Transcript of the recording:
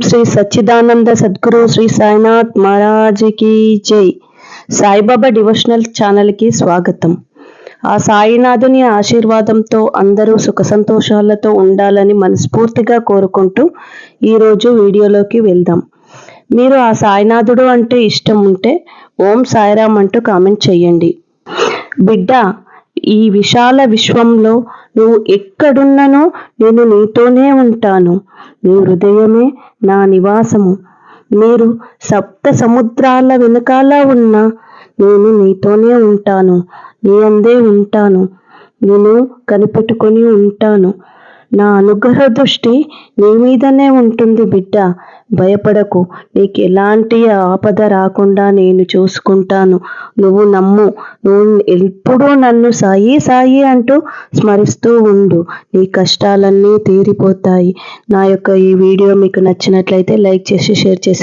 శ్రీ సచ్చిదానంద సద్గురు శ్రీ సాయినాథ్ మహారాజ్కి జై. సాయిబాబా డివోషనల్ ఛానల్కి స్వాగతం. ఆ సాయినాథుని ఆశీర్వాదంతో అందరూ సుఖ సంతోషాలతో ఉండాలని మనస్ఫూర్తిగా కోరుకుంటూ ఈరోజు వీడియోలోకి వెళ్దాం. మీరు ఆ సాయినాథుడు అంటే ఇష్టం ఉంటే ఓం సాయిరామ్ అంటూ కామెంట్ చేయండి. బిడ్డ, ఈ విశాల విశ్వంలో నువ్వు ఎక్కడున్ననో నేను నీతోనే ఉంటాను. నీ హృదయమే నా నివాసము. మీరు సప్త సముద్రాల వెనకాల ఉన్నా నేను నీతోనే ఉంటాను. నీ అందే ఉంటాను. నేను కనిపెట్టుకొని ఉంటాను. నా అనుగ్రహ దృష్టి నీ మీదనే ఉంటుంది బిడ్డ. భయపడకు. నీకు ఎలాంటి ఆపద రాకుండా నేను చూసుకుంటాను. నువ్వు నమ్ము. నువ్వు ఎప్పుడూ నన్ను సాయి సాయి అంటూ స్మరిస్తూ ఉండు. నీ కష్టాలన్నీ తీరిపోతాయి. నా యొక్క ఈ వీడియో మీకు నచ్చినట్లయితే లైక్ చేసి షేర్ చేసి